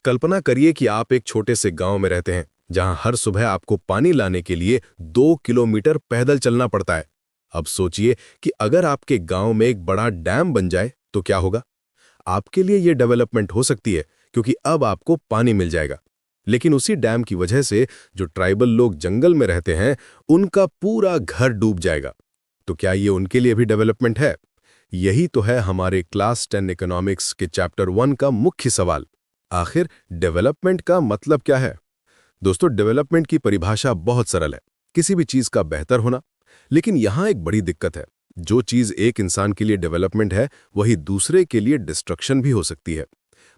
कल्पना करिए कि आप एक छोटे से गांव में रहते हैं जहां हर सुबह आपको पानी लाने के लिए 2 किलोमीटर पैदल चलना पड़ता है। अब सोचिए कि अगर आपके गांव में एक बड़ा डैम बन जाए तो क्या होगा। आपके लिए यह डेवलपमेंट हो सकती है क्योंकि अब आपको पानी मिल जाएगा। लेकिन उसी डैम की वजह से जो ट्राइबल लोग जंगल में रहते हैं उनका पूरा घर डूब जाएगा। तो क्या ये उनके लिए भी डेवलपमेंट है? यही तो है हमारे क्लास 10 इकोनॉमिक्स के चैप्टर 1 का मुख्य सवाल। आखिर डेवलपमेंट का मतलब क्या है? दोस्तों, डेवलपमेंट की परिभाषा बहुत सरल है, किसी भी चीज का बेहतर होना। लेकिन यहां एक बड़ी दिक्कत है, जो चीज एक इंसान के लिए डेवलपमेंट है वही दूसरे के लिए डिस्ट्रक्शन भी हो सकती है।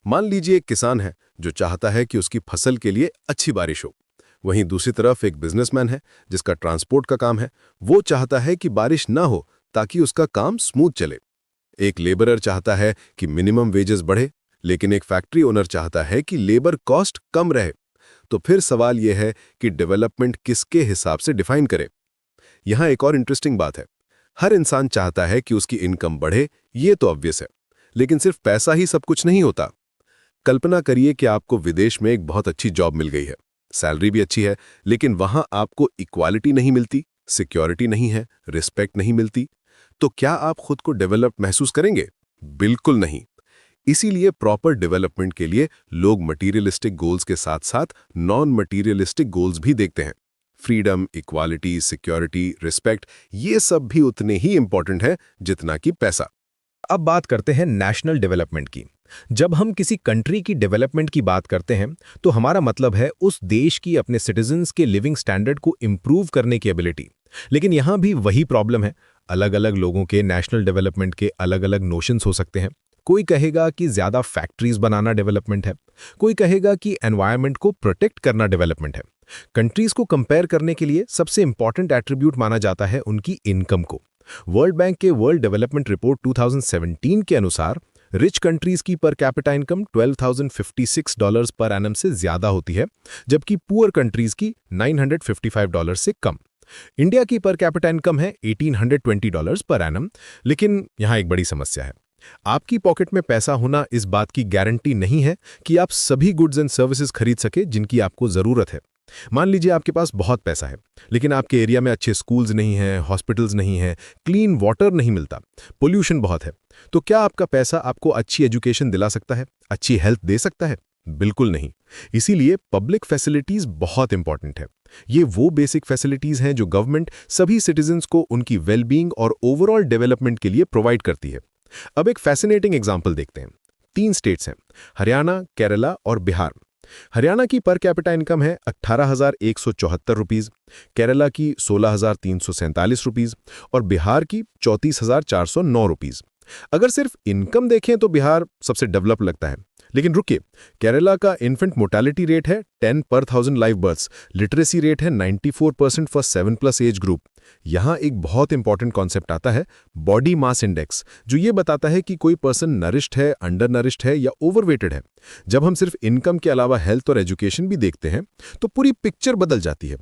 मान लीजिए एक किसान है जो चाहता है कि उसकी फसल के लिए अच्छी बारिश हो। वहीं दूसरी तरफ एक बिजनेसमैन है जिसका ट्रांसपोर्ट का काम है। वो चाहता है कि बारिश ना हो ताकि उसका काम स्मूथ चले। एक लेबरर चाहता है कि मिनिमम वेजेस बढ़े, लेकिन एक फैक्ट्री ओनर चाहता है कि लेबर कॉस्ट कम रहे। तो फिर सवाल यह है कि डेवलपमेंट किसके हिसाब से डिफाइन करें। यहां एक और इंटरेस्टिंग बात है। हर इंसान चाहता है कि उसकी इनकम बढ़े, ये तो ऑब्वियस है। लेकिन सिर्फ पैसा ही सब कुछ नहीं होता। कल्पना करिए कि आपको विदेश में एक बहुत अच्छी जॉब मिल गई है, सैलरी भी अच्छी है, लेकिन वहां आपको इक्वालिटी नहीं मिलती, सिक्योरिटी नहीं है, रिस्पेक्ट नहीं मिलती। तो क्या आप खुद को डेवलप महसूस करेंगे? बिल्कुल नहीं। इसीलिए प्रॉपर डेवलपमेंट के लिए लोग मटीरियलिस्टिक गोल्स के साथ साथ नॉन मटीरियलिस्टिक गोल्स भी देखते हैं। फ्रीडम, इक्वालिटी, सिक्योरिटी, रिस्पेक्ट, ये सब भी उतने ही इंपॉर्टेंट है जितना कि पैसा। अब बात करते हैं नेशनल डेवलपमेंट की। जब हम किसी कंट्री की डेवलपमेंट की बात करते हैं तो हमारा मतलब है उस देश की अपने सिटीजन्स के लिविंग स्टैंडर्ड को इम्प्रूव करने की एबिलिटी। लेकिन यहाँ भी वही प्रॉब्लम है, अलग अलग लोगों के नेशनल डेवलपमेंट के अलग अलग नोशंस हो सकते हैं। कोई कहेगा कि ज़्यादा फैक्ट्रीज बनाना डेवलपमेंट है, कोई कहेगा कि एनवायरनमेंट को प्रोटेक्ट करना डेवलपमेंट है। कंट्रीज को कंपेयर करने के लिए सबसे इंपॉर्टेंट एट्रीब्यूट माना जाता है उनकी इनकम को। वर्ल्ड बैंक के वर्ल्ड डेवलपमेंट रिपोर्ट 2017 के अनुसार रिच कंट्रीज की per capita income $12,056 per annum से ज्यादा होती है, जबकि पुअर कंट्रीज की $955 से कम। इंडिया की पर कैपिटा इनकम है $1,820 पर एनम। लेकिन यहां एक बड़ी समस्या है। आपकी पॉकेट में पैसा होना इस बात की गारंटी नहीं है कि आप सभी गुड्स एंड सर्विसेज खरीद सके जिनकी आपको जरूरत है। मान लीजिए आपके पास बहुत पैसा है, लेकिन आपके एरिया में अच्छे स्कूल्स नहीं हैं, हॉस्पिटल्स नहीं हैं, क्लीन वाटर नहीं मिलता, पोल्यूशन बहुत है। तो क्या आपका पैसा आपको अच्छी एजुकेशन दिला सकता है, अच्छी हेल्थ दे सकता है? बिल्कुल नहीं। इसीलिए पब्लिक फैसिलिटीज बहुत इंपॉर्टेंट है। ये वो बेसिक फैसिलिटीज हैं जो गवर्नमेंट सभी सिटीजन्स को उनकी वेलबींग और ओवरऑल डेवलपमेंट के लिए प्रोवाइड करती है। अब एक फैसिनेटिंग एग्जाम्पल देखते हैं। 3 स्टेट्स हैं, हरियाणा, केरला और बिहार। हरियाणा की पर कैपिटा इनकम है 18,174 रुपीज़, केरला की 16,347 रुपीज़ और बिहार की 34,409 रुपीज़। अगर सिर्फ इनकम देखें तो बिहार सबसे डेवलप लगता है। लेकिन रुकिए, केरला का इन्फेंट मोर्टेलिटी रेट है 10 पर 1000 लाइव बर्थ्स, लिटरेसी रेट है 94% फॉर 7+ एज ग्रुप। यहाँ एक बहुत इंपॉर्टेंट कॉन्सेप्ट आता है, बॉडी मास इंडेक्स, जो ये बताता है कि कोई पर्सन नरिश्ड है, अंडर नरिश्ड है या ओवरवेटेड है। जब हम सिर्फ इनकम के अलावा हेल्थ और एजुकेशन भी देखते हैं तो पूरी पिक्चर बदल जाती है।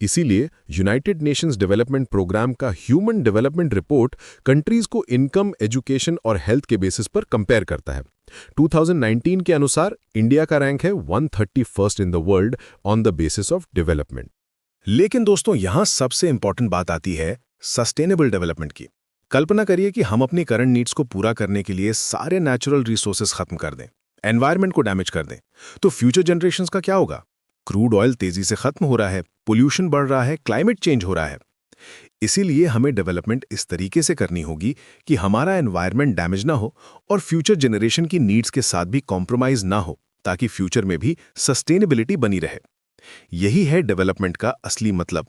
इसीलिए यूनाइटेड नेशंस डेवलपमेंट प्रोग्राम का ह्यूमन डेवलपमेंट रिपोर्ट कंट्रीज को इनकम, एजुकेशन और हेल्थ के बेसिस पर कंपेयर करता है। 2019 के अनुसार इंडिया का रैंक है 131st in the world on the basis of development. लेकिन दोस्तों, यहां सबसे इंपॉर्टेंट बात आती है सस्टेनेबल डेवलपमेंट की। कल्पना करिए कि हम अपनी करंट नीड्स को पूरा करने के लिए सारे नेचुरल रिसोर्सेज खत्म कर दें, एनवायरनमेंट को डैमेज कर दें। तो फ्यूचर जनरेशंस का क्या होगा? क्रूड ऑयल तेजी से खत्म हो रहा है, पोल्यूशन बढ़ रहा है, क्लाइमेट चेंज हो रहा है। इसीलिए हमें डेवलपमेंट इस तरीके से करनी होगी कि हमारा एनवायरनमेंट डैमेज ना हो और फ्यूचर जनरेशन की नीड्स के साथ भी कॉम्प्रोमाइज ना हो, ताकि फ्यूचर में भी सस्टेनेबिलिटी बनी रहे। यही है डेवलपमेंट का असली मतलब।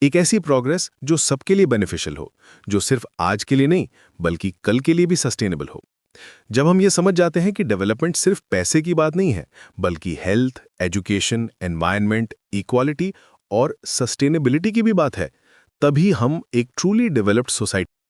एक ऐसी प्रोग्रेस जो सबके लिए बेनिफिशियल हो, जो सिर्फ आज के लिए नहीं बल्कि कल के लिए भी सस्टेनेबल हो। जब हम ये समझ जाते हैं कि डेवलपमेंट सिर्फ पैसे की बात नहीं है, बल्कि हेल्थ, एजुकेशन, एनवायरनमेंट, इक्वालिटी और सस्टेनेबिलिटी की भी बात है, तभी हम एक ट्रूली डेवलप्ड सोसाइटी